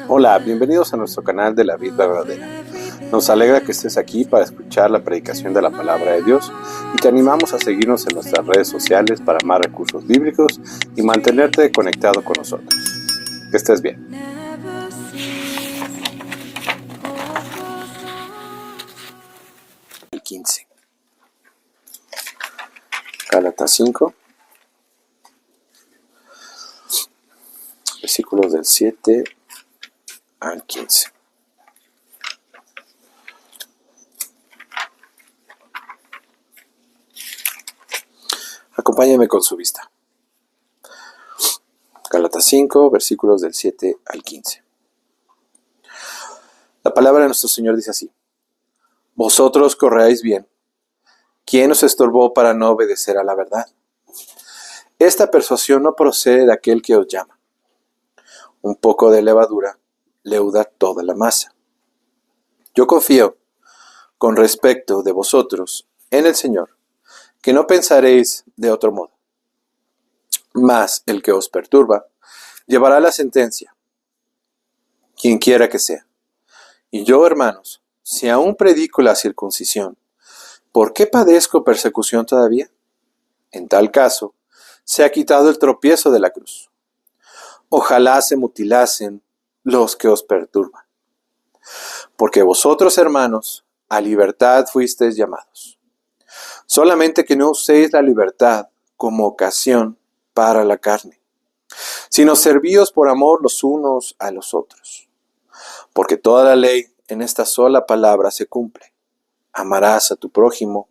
Hola, bienvenidos a nuestro canal de la Vida Verdadera. Nos alegra que estés aquí para escuchar la predicación de la Palabra de Dios y te animamos a seguirnos en nuestras redes sociales para más recursos bíblicos y mantenerte conectado con nosotros. Que estés bien. El 15. Gálatas 5, versículos del 7 al 15. Acompáñame con su vista. Gálatas 5, versículos del 7 al 15. La palabra de nuestro Señor dice así: Vosotros corréis bien. ¿Quién os estorbó para no obedecer a la verdad? Esta persuasión no procede de aquel que os llama. Un poco de levadura leuda toda la masa. Yo confío, con respecto de vosotros, en el Señor, que no pensaréis de otro modo. Mas el que os perturba llevará la sentencia, quien quiera que sea. Y yo, hermanos, si aún predico la circuncisión, ¿por qué padezco persecución todavía? En tal caso, se ha quitado el tropiezo de la cruz. Ojalá se mutilasen los que os perturban. Porque vosotros, hermanos, a libertad fuisteis llamados. Solamente que no uséis la libertad como ocasión para la carne, sino servíos por amor los unos a los otros. Porque toda la ley en esta sola palabra se cumple: amarás a tu prójimo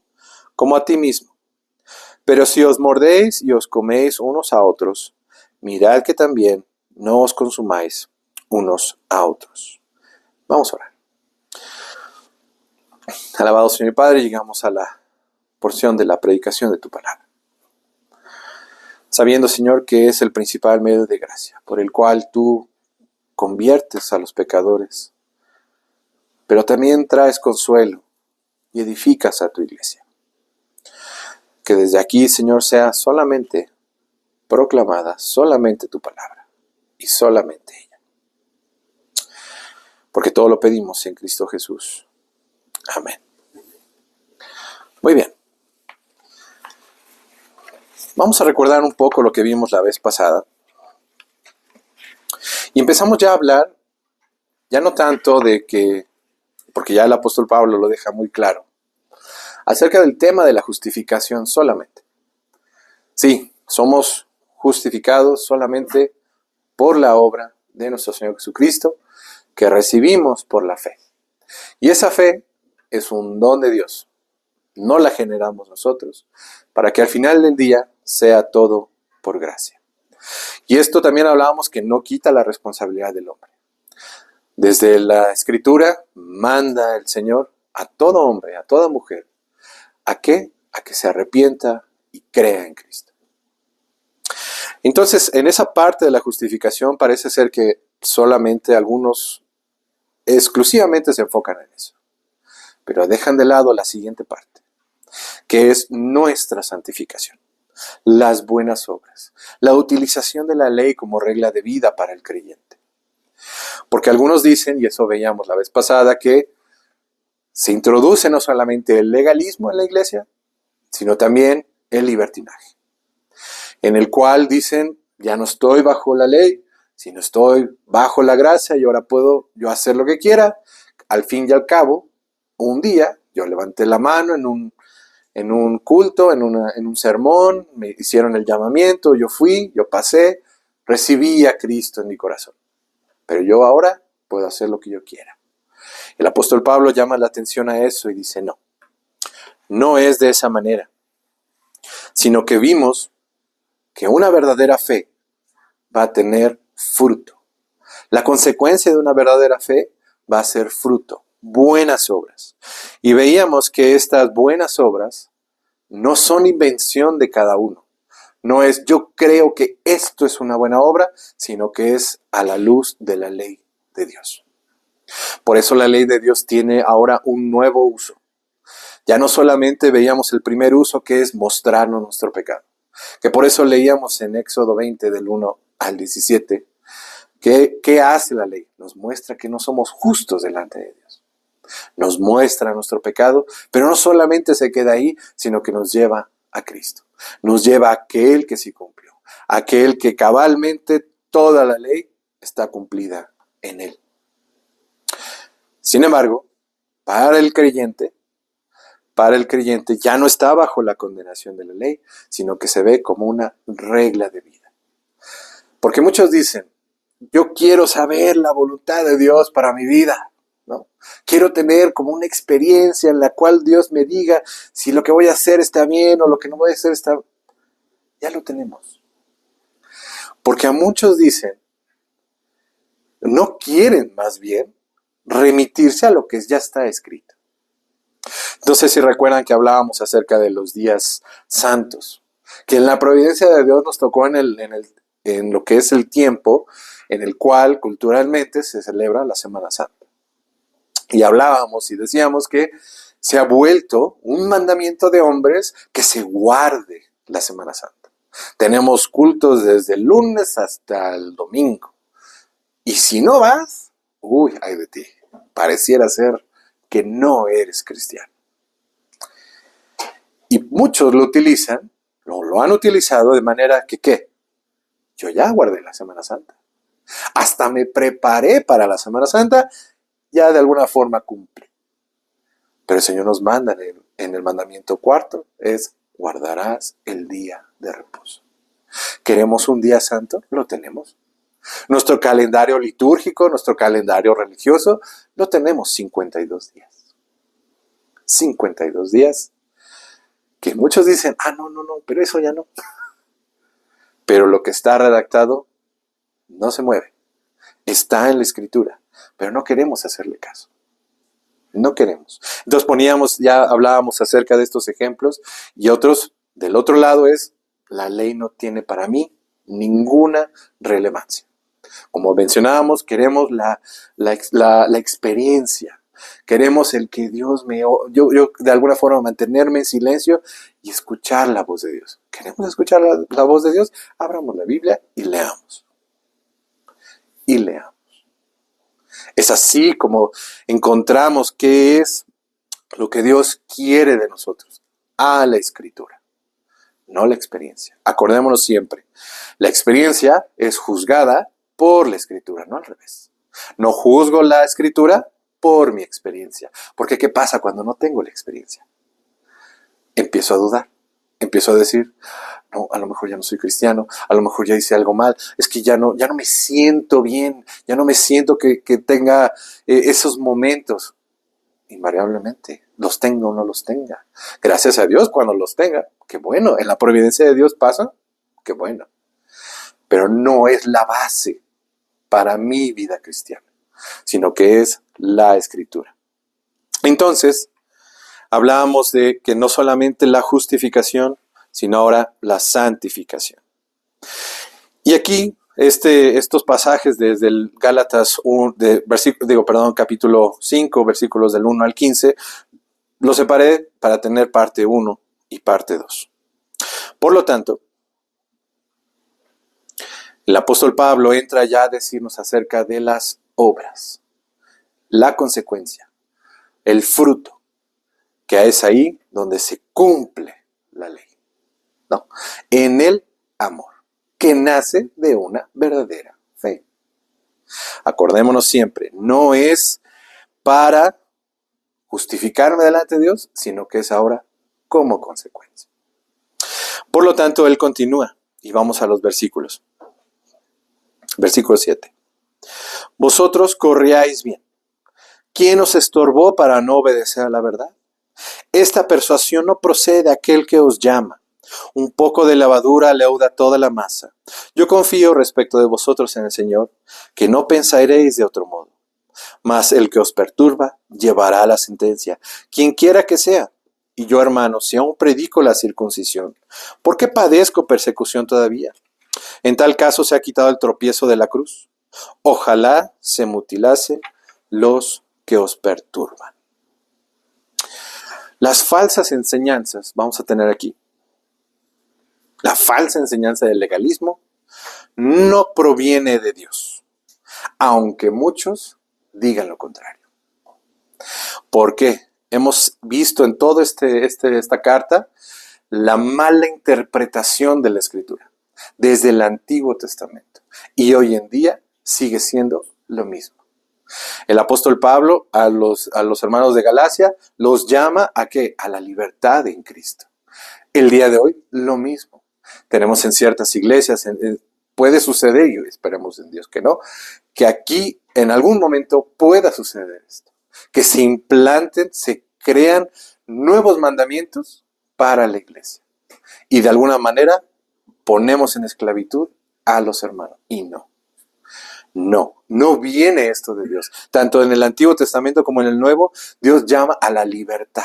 como a ti mismo. Pero si os mordéis y os coméis unos a otros, mirad que también no os consumáis unos a otros. Vamos a orar. Alabado Señor y Padre, llegamos a la porción de la predicación de tu palabra. Sabiendo, Señor, que es el principal medio de gracia, por el cual tú conviertes a los pecadores, pero también traes consuelo y edificas a tu iglesia. Que desde aquí, Señor, sea solamente proclamada, solamente tu palabra y solamente ella. Porque todo lo pedimos en Cristo Jesús. Amén. Muy bien. Vamos a recordar un poco lo que vimos la vez pasada. Y empezamos ya a hablar, ya no tanto de que, porque ya el apóstol Pablo lo deja muy claro, acerca del tema de la justificación solamente. Sí, somos justificados solamente por la obra de nuestro Señor Jesucristo, que recibimos por la fe. Y esa fe es un don de Dios, no la generamos nosotros, para que al final del día sea todo por gracia. Y esto también hablábamos que no quita la responsabilidad del hombre. Desde la Escritura manda el Señor a todo hombre, a toda mujer, ¿a qué? A que se arrepienta y crea en Cristo. Entonces, en esa parte de la justificación parece ser que solamente algunos exclusivamente se enfocan en eso, pero dejan de lado la siguiente parte, que es nuestra santificación, las buenas obras, la utilización de la ley como regla de vida para el creyente. Porque algunos dicen, y eso veíamos la vez pasada, que se introduce no solamente el legalismo en la iglesia, sino también el libertinaje, en el cual dicen, ya no estoy bajo la ley, sino estoy bajo la gracia y ahora puedo yo hacer lo que quiera. Al fin y al cabo, un día yo levanté la mano en un culto, en un sermón, me hicieron el llamamiento, yo fui, yo pasé, recibí a Cristo en mi corazón. Pero yo ahora puedo hacer lo que yo quiera. El apóstol Pablo llama la atención a eso y dice, no es de esa manera, sino que vimos que una verdadera fe va a tener fruto. La consecuencia de una verdadera fe va a ser fruto, buenas obras. Y veíamos que estas buenas obras no son invención de cada uno. No es yo creo que esto es una buena obra, sino que es a la luz de la ley de Dios. Por eso la ley de Dios tiene ahora un nuevo uso. Ya no solamente veíamos el primer uso, que es mostrarnos nuestro pecado, que por eso leíamos en Éxodo 20 del 1 al 17, ¿Qué hace la ley? Nos muestra que no somos justos delante de Dios. Nos muestra nuestro pecado, pero no solamente se queda ahí, sino que nos lleva a Cristo. Nos lleva a aquel que sí cumplió, aquel que cabalmente toda la ley está cumplida en él. Sin embargo, para el creyente ya no está bajo la condenación de la ley, sino que se ve como una regla de vida. Porque muchos dicen, yo quiero saber la voluntad de Dios para mi vida, ¿no? Quiero tener como una experiencia en la cual Dios me diga si lo que voy a hacer está bien o lo que no voy a hacer está... Ya lo tenemos. Porque a muchos dicen, no quieren más bien remitirse a lo que ya está escrito. Entonces, si recuerdan que hablábamos acerca de los días santos, que en la providencia de Dios nos tocó en lo que es el tiempo en el cual culturalmente se celebra la Semana Santa. Y hablábamos y decíamos que se ha vuelto un mandamiento de hombres que se guarde la Semana Santa. Tenemos cultos desde el lunes hasta el domingo. Y si no vas, ay de ti, pareciera ser que no eres cristiano. Y muchos lo utilizan, lo han utilizado de manera que, ¿qué? Yo ya guardé la Semana Santa. Hasta me preparé para la Semana Santa, ya de alguna forma cumplí. Pero el Señor nos manda en el mandamiento cuarto, es guardarás el día de reposo. ¿Queremos un día santo? Lo tenemos. Nuestro calendario litúrgico, nuestro calendario religioso, lo tenemos 52 días. 52 días que muchos dicen, no, pero eso ya no. Pero lo que está redactado no se mueve. Está en la Escritura, pero no queremos hacerle caso. No queremos. Entonces ya hablábamos acerca de estos ejemplos y otros, del otro lado es, la ley no tiene para mí ninguna relevancia. Como mencionábamos, queremos la experiencia. Queremos el que Dios yo de alguna forma mantenerme en silencio y escuchar la voz de Dios. ¿Queremos escuchar la voz de Dios? Abramos la Biblia y leamos. Y leamos. Es así como encontramos qué es lo que Dios quiere de nosotros. A la Escritura, no la experiencia. Acordémonos siempre, la experiencia es juzgada por la Escritura, no al revés. No juzgo la Escritura por mi experiencia. Porque ¿qué pasa cuando no tengo la experiencia? Empiezo a dudar. Empiezo a decir, no, a lo mejor ya no soy cristiano, a lo mejor ya hice algo mal, es que ya no me siento bien, ya no me siento que tenga esos momentos. Invariablemente, los tenga o no los tenga. Gracias a Dios cuando los tenga, qué bueno, en la providencia de Dios pasa, qué bueno. Pero no es la base para mi vida cristiana, sino que es la Escritura. Entonces, hablábamos de que no solamente la justificación, sino ahora la santificación. Y aquí, estos pasajes desde el Gálatas capítulo 5, versículos del 1 al 15, los separé para tener parte 1 y parte 2. Por lo tanto, el apóstol Pablo entra ya a decirnos acerca de las obras, la consecuencia, el fruto, que es ahí donde se cumple la ley. No, en el amor, que nace de una verdadera fe. Acordémonos siempre, no es para justificarme delante de Dios, sino que es ahora como consecuencia. Por lo tanto, él continúa y vamos a los versículos. Versículo 7. Vosotros corríais bien. ¿Quién os estorbó para no obedecer a la verdad? Esta persuasión no procede de aquel que os llama. Un poco de levadura leuda toda la masa. Yo confío respecto de vosotros en el Señor, que no pensaréis de otro modo. Mas el que os perturba llevará la sentencia, quien quiera que sea. Y yo, hermanos, si aún predico la circuncisión, ¿por qué padezco persecución todavía? En tal caso se ha quitado el tropiezo de la cruz. Ojalá se mutilasen los que os perturban. Las falsas enseñanzas vamos a tener aquí. La falsa enseñanza del legalismo no proviene de Dios. aunque muchos digan lo contrario. ¿Por qué? Hemos visto en toda esta carta la mala interpretación de la Escritura, desde el Antiguo Testamento. Y hoy en día sigue siendo lo mismo. El apóstol Pablo a los hermanos de Galacia los llama ¿a qué? A la libertad en Cristo. El día de hoy, lo mismo. Tenemos en ciertas iglesias, puede suceder, y esperemos en Dios que no, que aquí en algún momento pueda suceder esto. Que se implanten, se crean nuevos mandamientos para la iglesia. Y de alguna manera ponemos en esclavitud a los hermanos. Y no viene esto de Dios. Tanto en el Antiguo Testamento como en el Nuevo, Dios llama a la libertad.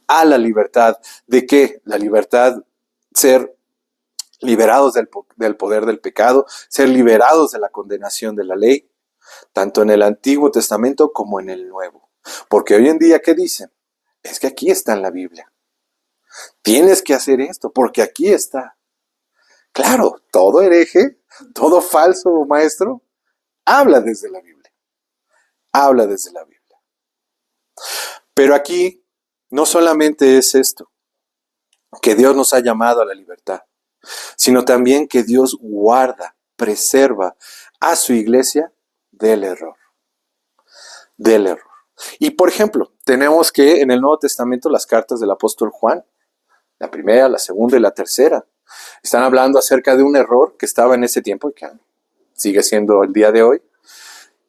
A la libertad. ¿De qué? La libertad, ser liberados del poder del pecado, ser liberados de la condenación de la ley, tanto en el Antiguo Testamento como en el Nuevo. Porque hoy en día, ¿qué dicen? Es que aquí está en la Biblia. Tienes que hacer esto, porque aquí está. Claro, todo hereje, todo falso maestro, habla desde la Biblia. Habla desde la Biblia. Pero aquí no solamente es esto, que Dios nos ha llamado a la libertad, sino también que Dios guarda, preserva a su iglesia del error. Del error. Y por ejemplo, tenemos que en el Nuevo Testamento las cartas del apóstol Juan, la primera, la segunda y la tercera, están hablando acerca de un error que estaba en ese tiempo y que sigue siendo el día de hoy,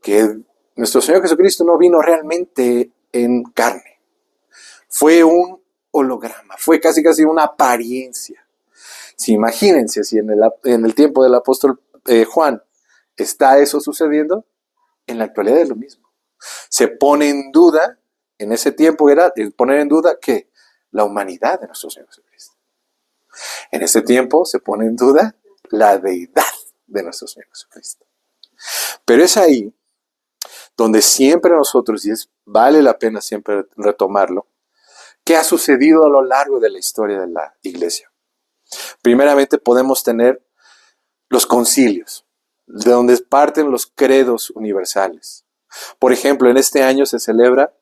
que nuestro Señor Jesucristo no vino realmente en carne. Fue un holograma, fue casi una apariencia. Si imagínense, si en el tiempo del apóstol Juan está eso sucediendo, en la actualidad es lo mismo. Se pone en duda, en ese tiempo era poner en duda que la humanidad de nuestro Señor Jesucristo. En ese tiempo se pone en duda la deidad de nuestro Señor Jesucristo. Pero es ahí donde siempre nosotros, y vale la pena siempre retomarlo, ¿qué ha sucedido a lo largo de la historia de la iglesia? Primeramente podemos tener los concilios, de donde parten los credos universales. Por ejemplo, en este año se celebra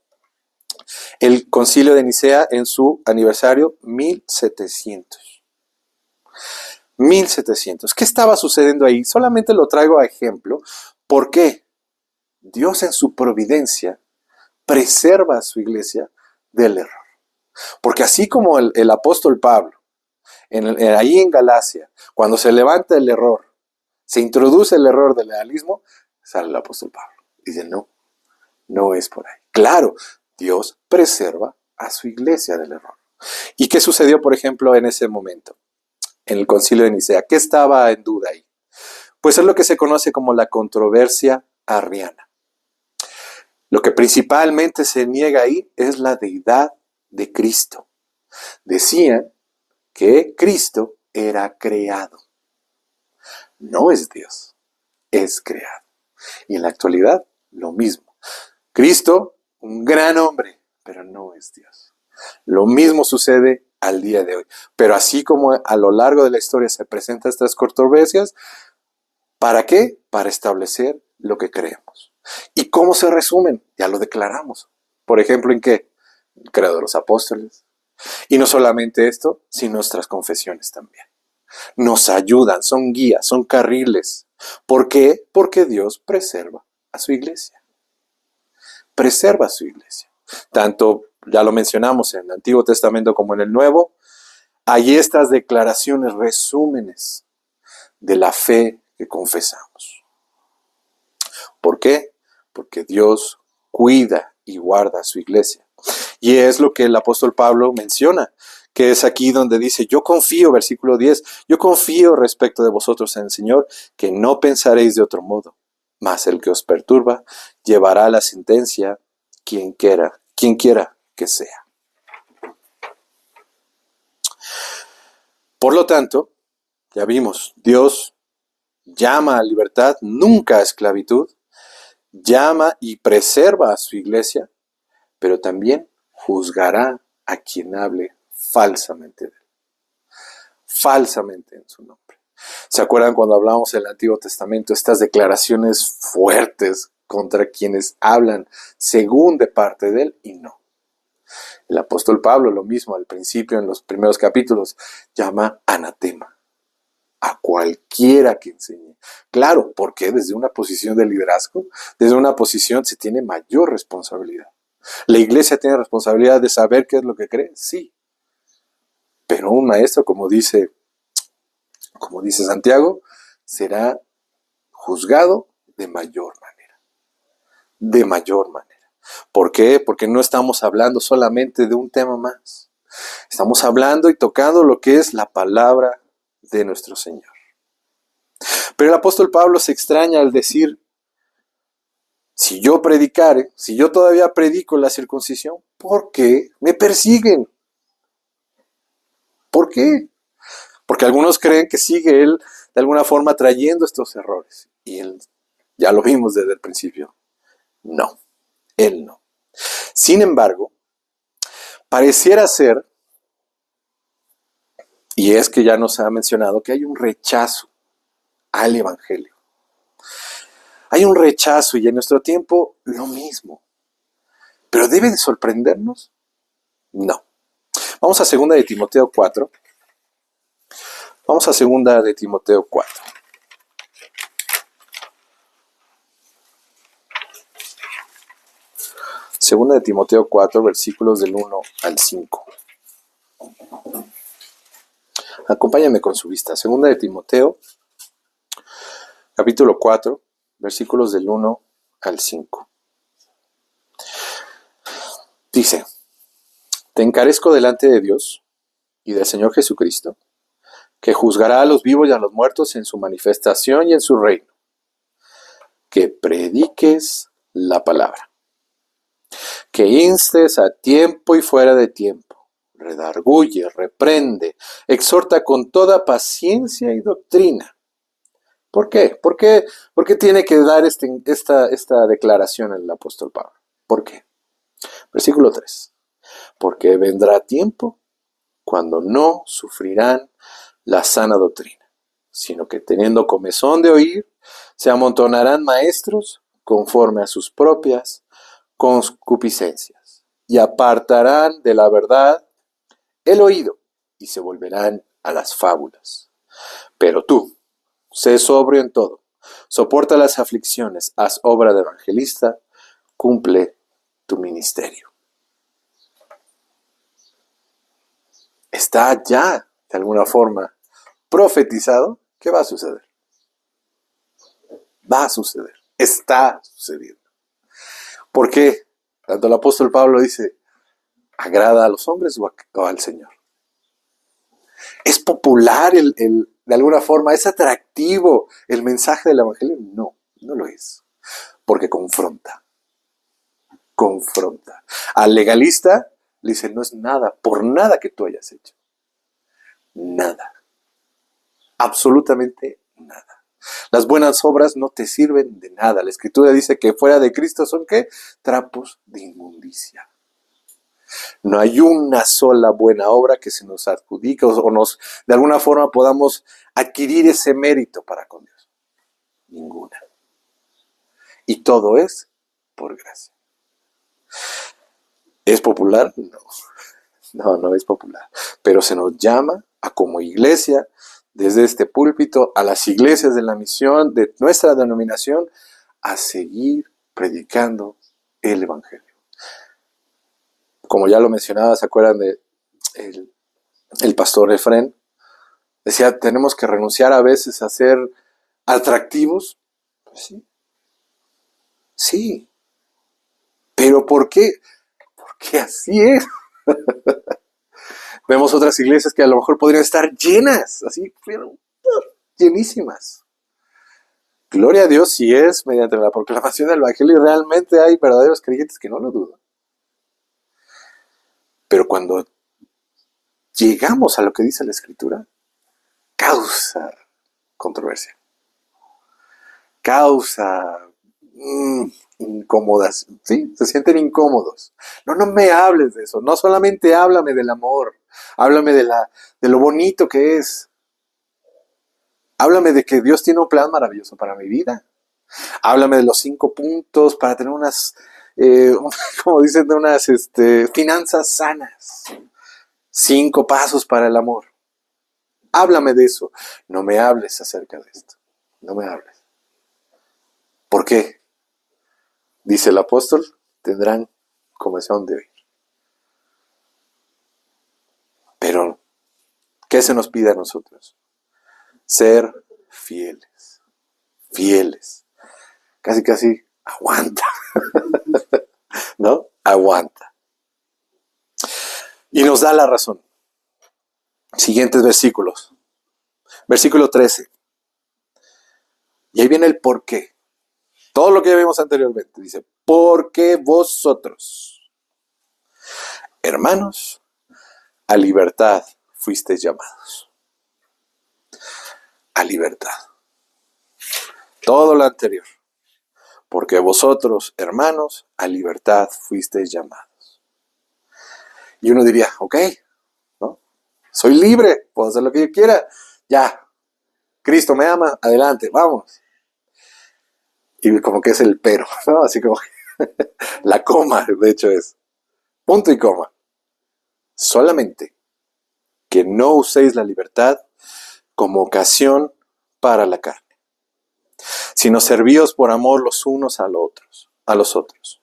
el Concilio de Nicea en su aniversario 1700. 1700. ¿Qué estaba sucediendo ahí? Solamente lo traigo a ejemplo. ¿Por qué? Dios en su providencia preserva a su iglesia del error. Porque así como el apóstol Pablo, ahí en Galacia, cuando se levanta el error, se introduce el error del legalismo, sale el apóstol Pablo. Dice, no es por ahí. Claro, Dios preserva a su iglesia del error. ¿Y qué sucedió, por ejemplo, en ese momento? En el Concilio de Nicea. ¿Qué estaba en duda ahí? Pues es lo que se conoce como la controversia arriana. Lo que principalmente se niega ahí es la deidad de Cristo. Decían que Cristo era creado. No es Dios, es creado. Y en la actualidad, lo mismo. Cristo, un gran hombre, pero no es Dios. Lo mismo sucede al día de hoy. Pero así como a lo largo de la historia se presentan estas controversias, ¿para qué? Para establecer lo que creemos. ¿Y cómo se resumen? Ya lo declaramos. Por ejemplo, ¿en qué? El credo de los apóstoles. Y no solamente esto, sino nuestras confesiones también. Nos ayudan, son guías, son carriles. ¿Por qué? Porque Dios preserva a su iglesia. Preserva a su iglesia. Tanto, ya lo mencionamos en el Antiguo Testamento como en el Nuevo, hay estas declaraciones, resúmenes de la fe que confesamos. ¿Por qué? Porque Dios cuida y guarda a su iglesia. Y es lo que el apóstol Pablo menciona, que es aquí donde dice, yo confío, versículo 10, yo confío respecto de vosotros en el Señor, que no pensaréis de otro modo, mas el que os perturba llevará la sentencia quien quiera que sea. Por lo tanto, ya vimos, Dios llama a libertad, nunca a esclavitud, llama y preserva a su iglesia, pero también juzgará a quien hable falsamente de él. Falsamente en su nombre. ¿Se acuerdan cuando hablamos del Antiguo Testamento? Estas declaraciones fuertes contra quienes hablan según de parte de él y no. El apóstol Pablo, lo mismo al principio, en los primeros capítulos, llama anatema a cualquiera que enseñe. Claro, porque desde una posición de liderazgo, desde una posición se tiene mayor responsabilidad. ¿La iglesia tiene responsabilidad de saber qué es lo que cree? Sí. Pero un maestro, como dice Santiago, será juzgado de mayor manera. De mayor manera. ¿Por qué? Porque no estamos hablando solamente de un tema más. Estamos hablando y tocando lo que es la palabra de nuestro Señor. Pero el apóstol Pablo se extraña al decir, si yo predicare, si yo todavía predico la circuncisión, ¿por qué me persiguen? ¿Por qué? Porque algunos creen que sigue él de alguna forma trayendo estos errores. Y él, ya lo vimos desde el principio, no, él no. Sin embargo, pareciera ser, y es que ya nos ha mencionado, que hay un rechazo al Evangelio. Hay un rechazo y en nuestro tiempo lo mismo. ¿Pero debe de sorprendernos? No. Vamos a 2 de Timoteo 4. Vamos a 2 de Timoteo 4. Segunda de Timoteo 4, versículos del 1 al 5. Acompáñame con su vista. Segunda de Timoteo, capítulo 4, versículos del 1 al 5. Dice, te encarezco delante de Dios y del Señor Jesucristo, que juzgará a los vivos y a los muertos en su manifestación y en su reino, que prediques la palabra, que instes a tiempo y fuera de tiempo, redarguye, reprende, exhorta con toda paciencia y doctrina. ¿Por qué? ¿Por qué tiene que dar esta declaración el apóstol Pablo? ¿Por qué? Versículo 3. Porque vendrá tiempo cuando no sufrirán la sana doctrina, sino que teniendo comezón de oír, se amontonarán maestros conforme a sus propias concupiscencias, y apartarán de la verdad el oído, y se volverán a las fábulas. Pero tú, sé sobrio en todo, soporta las aflicciones, haz obra de evangelista, cumple tu ministerio. Está ya, de alguna forma, profetizado que va a suceder. Va a suceder. Está sucediendo. ¿Por qué? Tanto el apóstol Pablo dice, ¿agrada a los hombres o al Señor? ¿Es popular de alguna forma? ¿Es atractivo el mensaje del Evangelio? No, no lo es. Porque confronta. Confronta. Al legalista le dice, no es nada, por nada que tú hayas hecho. Nada. Absolutamente nada. Las buenas obras no te sirven de nada. La Escritura dice que fuera de Cristo son ¿qué? Trapos de inmundicia. No hay una sola buena obra que se nos adjudique o nos, de alguna forma, podamos adquirir ese mérito para con Dios. Ninguna. Y todo es por gracia. ¿Es popular? No. No es popular. Pero se nos llama a como iglesia, desde este púlpito, a las iglesias de la misión, de nuestra denominación, a seguir predicando el Evangelio. Como ya lo mencionaba, ¿se acuerdan de el pastor Efrén? Decía, tenemos que renunciar a veces a ser atractivos. Pues sí. Sí. ¿Pero por qué? Porque así es. Vemos otras iglesias que a lo mejor podrían estar llenas, así, pero llenísimas. Gloria a Dios si es mediante la proclamación del Evangelio y realmente hay verdaderos creyentes que no lo dudan. Pero cuando llegamos a lo que dice la Escritura, causa controversia. Causa incómodas, ¿sí? Se sienten incómodos. No me hables de eso. No solamente háblame del amor. Háblame de lo bonito que es. Háblame de que Dios tiene un plan maravilloso para mi vida. Háblame de los 5 puntos para tener unas, como dicen, de unas finanzas sanas. 5 pasos para el amor. Háblame de eso. No me hables acerca de esto. No me hables. ¿Por qué? Dice el apóstol, tendrán comezón de oír. Pero, ¿qué se nos pide a nosotros? Ser fieles. Fieles. Casi, casi, aguanta. ¿No? Aguanta. Y nos da la razón. Siguientes versículos. Versículo 13. Y ahí viene el por qué. Todo lo que ya vimos anteriormente. Dice, porque vosotros, hermanos, a libertad fuisteis llamados. A libertad. Todo lo anterior. Porque vosotros, hermanos, a libertad fuisteis llamados. Y uno diría, ok, ¿no? Soy libre, puedo hacer lo que yo quiera. Ya, Cristo me ama, adelante, vamos. Y como que es el pero, ¿no? Así como la coma, de hecho es punto y coma. Solamente que no uséis la libertad como ocasión para la carne, sino servíos por amor los unos a los otros.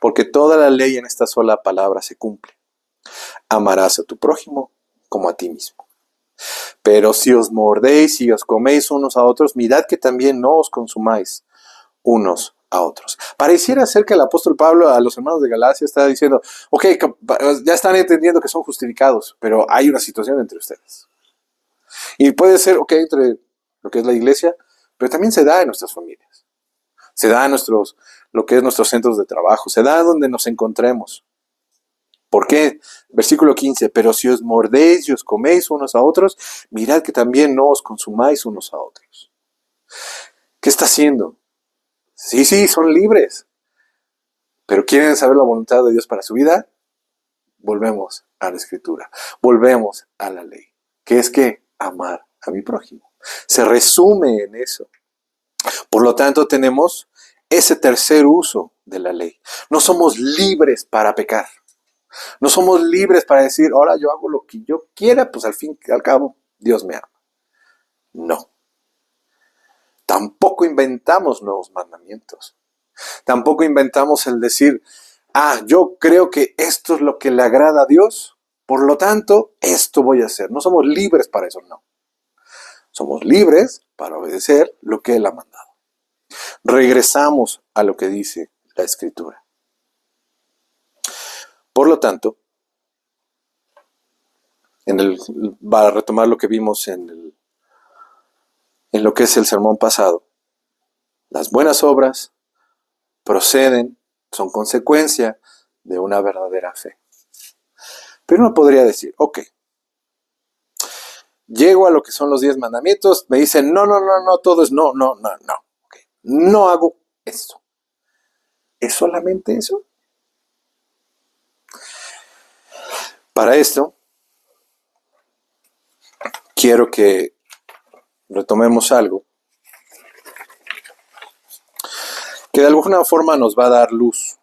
Porque toda la ley en esta sola palabra se cumple. Amarás a tu prójimo como a ti mismo. Pero si os mordéis y os coméis unos a otros, mirad que también no os consumáis unos a otros. Pareciera ser que el apóstol Pablo a los hermanos de Galacia está diciendo, ok, ya están entendiendo que son justificados, pero hay una situación entre ustedes. Y puede ser, ok, entre lo que es la iglesia, pero también se da en nuestras familias. Se da en lo que es nuestros centros de trabajo, se da donde nos encontremos. ¿Por qué? Versículo 15, pero si os mordéis y os coméis unos a otros, mirad que también no os consumáis unos a otros. ¿Qué está haciendo? Sí, son libres. Pero ¿quieren saber la voluntad de Dios para su vida? Volvemos a la Escritura. Volvemos a la ley. ¿Qué es que? Amar a mi prójimo. Se resume en eso. Por lo tanto, tenemos ese tercer uso de la ley. No somos libres para pecar. No somos libres para decir, ahora yo hago lo que yo quiera, pues al fin y al cabo, Dios me ama. No. Tampoco inventamos nuevos mandamientos. Tampoco inventamos el decir, yo creo que esto es lo que le agrada a Dios, por lo tanto, esto voy a hacer. No somos libres para eso, no. Somos libres para obedecer lo que Él ha mandado. Regresamos a lo que dice la Escritura. Por lo tanto, para retomar lo que vimos en lo que es el sermón pasado, las buenas obras son consecuencia de una verdadera fe. Pero uno podría decir, ok, llego a lo que son los 10 mandamientos, me dicen, no, todo es no. Okay. No hago eso. ¿Es solamente eso? Para esto, quiero que retomemos algo que de alguna forma nos va a dar luz.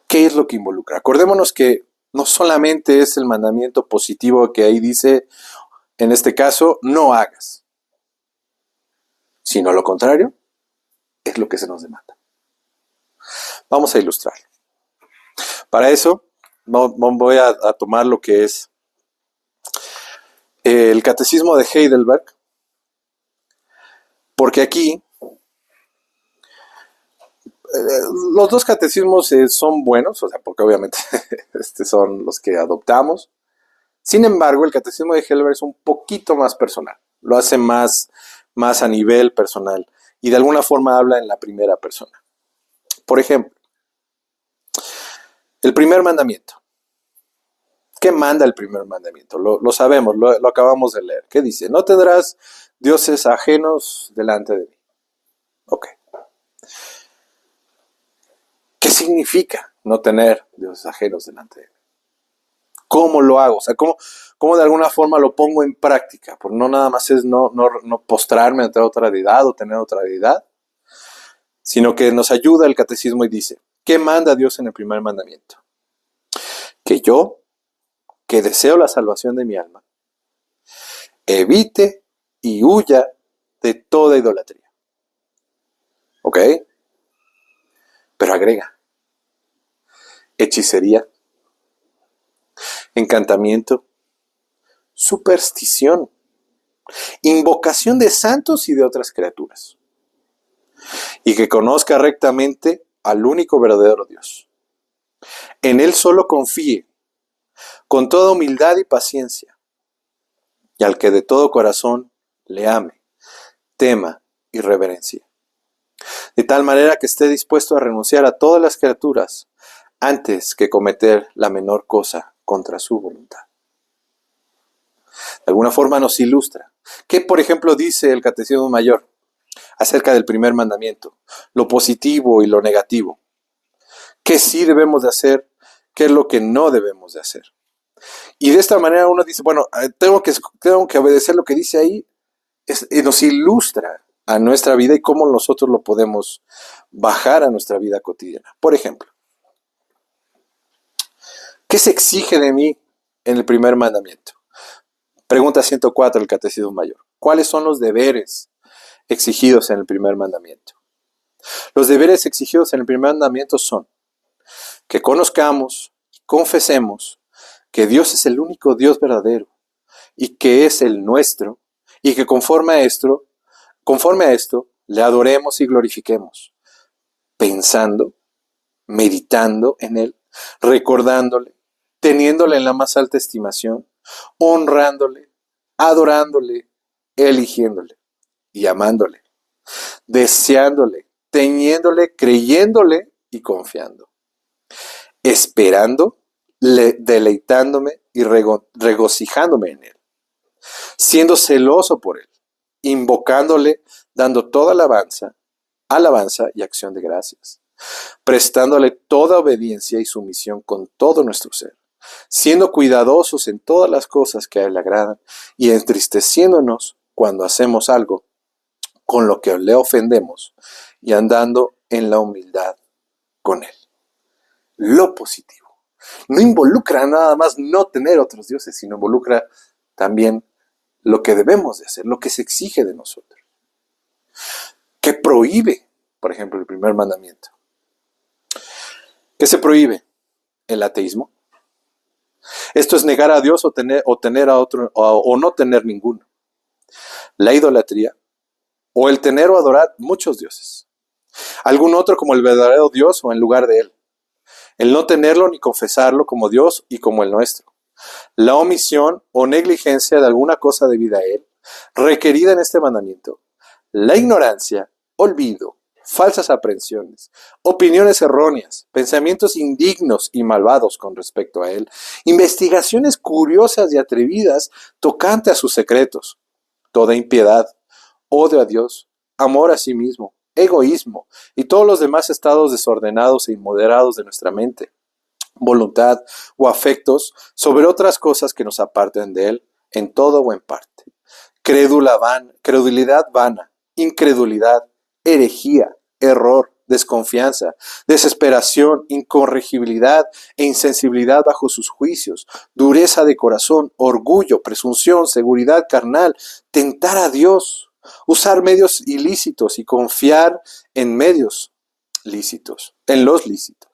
¿Qué es lo que involucra? Acordémonos que no solamente es el mandamiento positivo que ahí dice, en este caso, no hagas, sino lo contrario, es lo que se nos demanda. Vamos a ilustrarlo. Para eso, voy a tomar lo que es el catecismo de Heidelberg, porque aquí los dos catecismos son buenos, o sea, porque obviamente son los que adoptamos. Sin embargo, el catecismo de Heidelberg es un poquito más personal, lo hace más a nivel personal y de alguna forma habla en la primera persona. Por ejemplo, el primer mandamiento. ¿Qué manda el primer mandamiento? Lo sabemos, lo acabamos de leer. ¿Qué dice? No tendrás dioses ajenos delante de mí. Ok. ¿Qué significa no tener dioses ajenos delante de mí? ¿Cómo lo hago? O sea, ¿cómo de alguna forma lo pongo en práctica? Porque no nada más es no postrarme ante otra deidad o tener otra deidad, sino que nos ayuda el catecismo y dice, ¿qué manda Dios en el primer mandamiento? Que yo, que deseo la salvación de mi alma, evite y huya de toda idolatría. ¿Ok? Pero agrega, hechicería, encantamiento, superstición, invocación de santos y de otras criaturas. Y que conozca rectamente al único verdadero Dios. En Él solo confíe, con toda humildad y paciencia, y al que de todo corazón le ame, tema y reverencia. De tal manera que esté dispuesto a renunciar a todas las criaturas antes que cometer la menor cosa contra su voluntad. De alguna forma nos ilustra. ¿Qué, por ejemplo, dice el Catecismo Mayor acerca del primer mandamiento? Lo positivo y lo negativo. ¿Qué sí debemos de hacer? ¿Qué es lo que no debemos de hacer? Y de esta manera uno dice, bueno, tengo que obedecer lo que dice ahí, y nos ilustra a nuestra vida y cómo nosotros lo podemos bajar a nuestra vida cotidiana. Por ejemplo, ¿qué se exige de mí en el primer mandamiento? Pregunta 104 del Catecismo Mayor. ¿Cuáles son los deberes exigidos en el primer mandamiento? Los deberes exigidos en el primer mandamiento son que conozcamos y confesemos que Dios es el único Dios verdadero y que es el nuestro, y que conforme a esto, le adoremos y glorifiquemos, pensando, meditando en Él, recordándole, teniéndole en la más alta estimación, honrándole, adorándole, eligiéndole y amándole, deseándole, teniéndole, creyéndole y confiando, esperando, deleitándome y regocijándome en Él, siendo celoso por Él, invocándole, dando toda alabanza y acción de gracias, prestándole toda obediencia y sumisión con todo nuestro ser, siendo cuidadosos en todas las cosas que a Él le agradan y entristeciéndonos cuando hacemos algo con lo que le ofendemos y andando en la humildad con Él. Lo positivo. No involucra nada más no tener otros dioses, sino involucra también lo que debemos de hacer, lo que se exige de nosotros. ¿Qué prohíbe, por ejemplo, el primer mandamiento? ¿Qué se prohíbe? El ateísmo. Esto es negar a Dios o tener a otro, o no tener ninguno. La idolatría, o el tener o adorar muchos dioses. Algún otro como el verdadero Dios o en lugar de Él. El no tenerlo ni confesarlo como Dios y como el nuestro. La omisión o negligencia de alguna cosa debida a Él, requerida en este mandamiento. La ignorancia, olvido, falsas aprehensiones, opiniones erróneas, pensamientos indignos y malvados con respecto a Él, investigaciones curiosas y atrevidas tocante a sus secretos, toda impiedad, odio a Dios, amor a sí mismo, egoísmo y todos los demás estados desordenados e inmoderados de nuestra mente, voluntad o afectos sobre otras cosas que nos aparten de Él en todo o en parte. Credulidad vana, incredulidad, herejía, error, desconfianza, desesperación, incorregibilidad e insensibilidad bajo sus juicios, dureza de corazón, orgullo, presunción, seguridad carnal, tentar a Dios, usar medios ilícitos y confiar en medios lícitos, en los lícitos.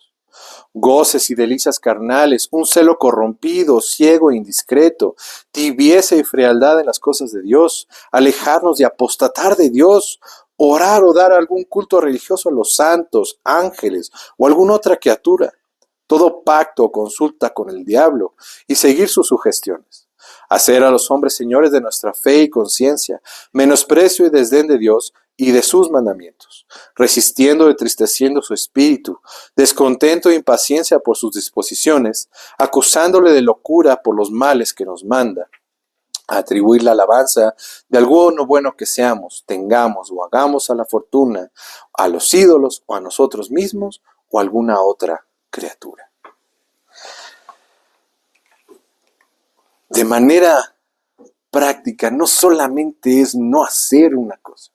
Goces y delicias carnales, un celo corrompido, ciego e indiscreto, tibieza y frialdad en las cosas de Dios, alejarnos y apostatar de Dios, orar o dar algún culto religioso a los santos, ángeles o alguna otra criatura, todo pacto o consulta con el diablo y seguir sus sugestiones. Hacer a los hombres señores de nuestra fe y conciencia, menosprecio y desdén de Dios y de sus mandamientos, resistiendo y entristeciendo su espíritu, descontento e impaciencia por sus disposiciones, acusándole de locura por los males que nos manda, atribuir la alabanza de alguno bueno que seamos, tengamos o hagamos a la fortuna, a los ídolos o a nosotros mismos o a alguna otra criatura. de manera práctica no solamente es no hacer una cosa.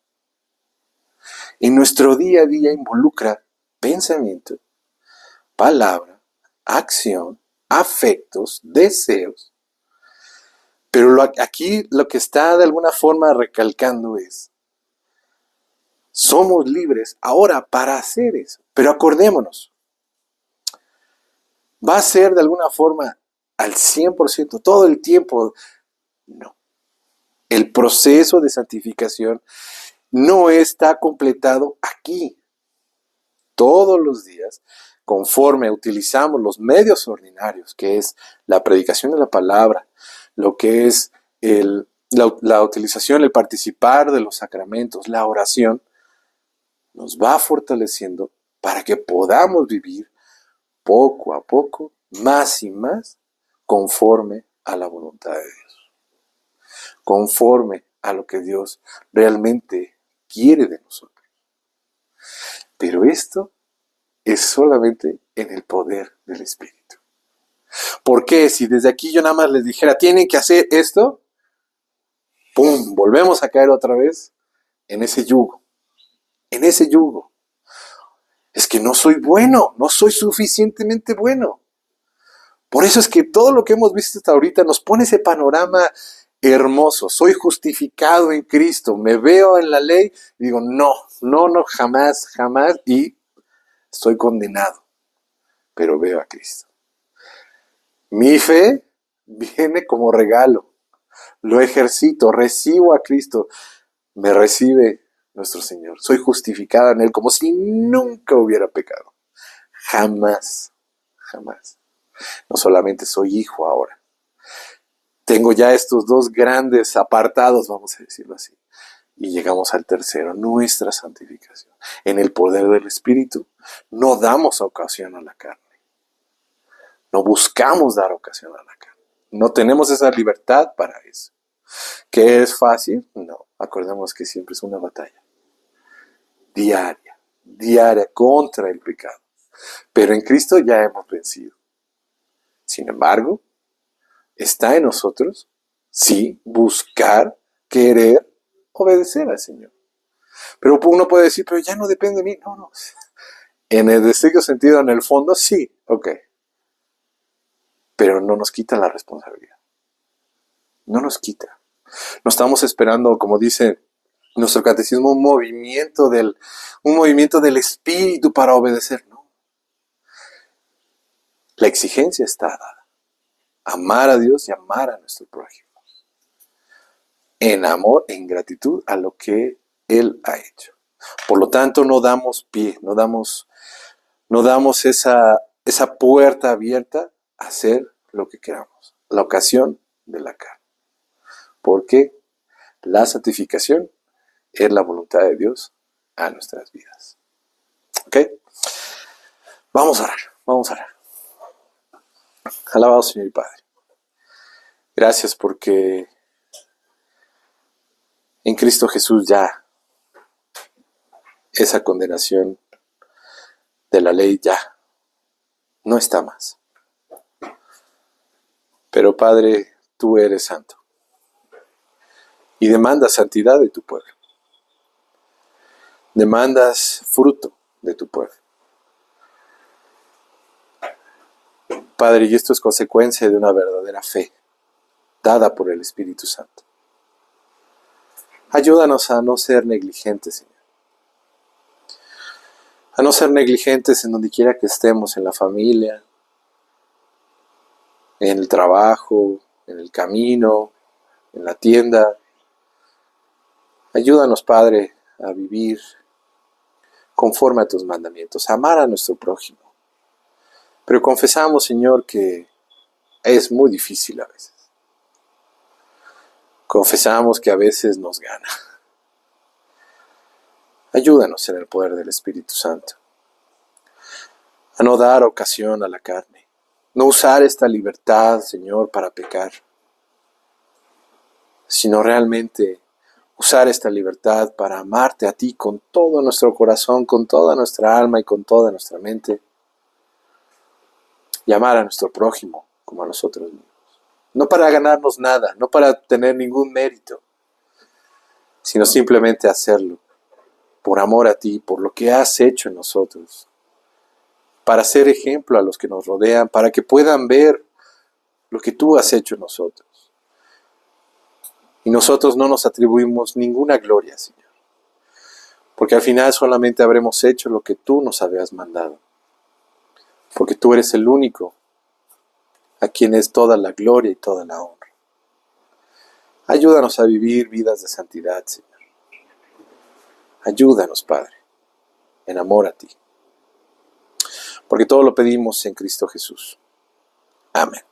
En nuestro día a día involucra pensamiento, palabra, acción, afectos, deseos. Pero aquí lo que está de alguna forma recalcando es, somos libres ahora para hacer eso. Pero acordémonos, ¿va a ser de alguna forma al 100% todo el tiempo? No. El proceso de santificación no está completado aquí. Todos los días, conforme utilizamos los medios ordinarios, que es la predicación de la palabra, lo que es la utilización, el participar de los sacramentos, la oración, nos va fortaleciendo para que podamos vivir poco a poco, más y más, conforme a la voluntad de Dios, conforme a lo que Dios realmente quiere de nosotros. Pero esto es solamente en el poder del Espíritu. ¿Por qué? Si desde aquí yo nada más les dijera, tienen que hacer esto, ¡pum!, volvemos a caer otra vez en ese yugo. En ese yugo. Es que no soy bueno, no soy suficientemente bueno. Por eso es que todo lo que hemos visto hasta ahorita nos pone ese panorama hermoso. Soy justificado en Cristo, me veo en la ley y digo, no, jamás, jamás, y estoy condenado. Pero veo a Cristo. Mi fe viene como regalo. Lo ejercito, recibo a Cristo. Me recibe nuestro Señor. Soy justificada en Él como si nunca hubiera pecado. Jamás, jamás. No solamente soy hijo ahora. Tengo ya estos dos grandes apartados, vamos a decirlo así. Y llegamos al tercero, nuestra santificación. En el poder del Espíritu no damos ocasión a la carne. No buscamos dar ocasión a la carne. No tenemos esa libertad para eso. ¿Qué es fácil? No. Acordemos que siempre es una batalla. Diaria contra el pecado. Pero en Cristo ya hemos vencido. Sin embargo, está en nosotros, sí, buscar, querer, obedecer al Señor. Pero uno puede decir, pero ya no depende de mí. No. En el estricto sentido, en el fondo, sí, ok. Pero no nos quita la responsabilidad. No nos quita. No estamos esperando, como dice nuestro catecismo, un movimiento del Espíritu para obedecer. No. La exigencia está dada. Amar a Dios y amar a nuestro prójimo. En amor, en gratitud a lo que Él ha hecho. Por lo tanto, no damos pie, no damos esa puerta abierta a hacer lo que queramos. La ocasión de la carne. Porque la santificación es la voluntad de Dios a nuestras vidas. ¿Ok? Vamos a orar. Alabado Señor y Padre. Gracias porque en Cristo Jesús ya esa condenación de la ley ya no está más. Pero Padre, tú eres santo y demandas santidad de tu pueblo. Demandas fruto de tu pueblo. Padre, y esto es consecuencia de una verdadera fe dada por el Espíritu Santo. Ayúdanos a no ser negligentes, Señor. A no ser negligentes en donde quiera que estemos, en la familia, en el trabajo, en el camino, en la tienda. Ayúdanos, Padre, a vivir conforme a tus mandamientos, a amar a nuestro prójimo. Pero confesamos, Señor, que es muy difícil a veces. Confesamos que a veces nos gana. Ayúdanos en el poder del Espíritu Santo a no dar ocasión a la carne, no usar esta libertad, Señor, para pecar, sino realmente usar esta libertad para amarte a ti con todo nuestro corazón, con toda nuestra alma y con toda nuestra mente, y amar a nuestro prójimo como a nosotros mismos. No para ganarnos nada, no para tener ningún mérito, sino simplemente hacerlo por amor a ti, por lo que has hecho en nosotros, para ser ejemplo a los que nos rodean, para que puedan ver lo que tú has hecho en nosotros. Y nosotros no nos atribuimos ninguna gloria, Señor, porque al final solamente habremos hecho lo que tú nos habías mandado, porque tú eres el único a quien es toda la gloria y toda la honra. Ayúdanos a vivir vidas de santidad, Señor. Ayúdanos, Padre, en amor a ti, porque todo lo pedimos en Cristo Jesús. Amén.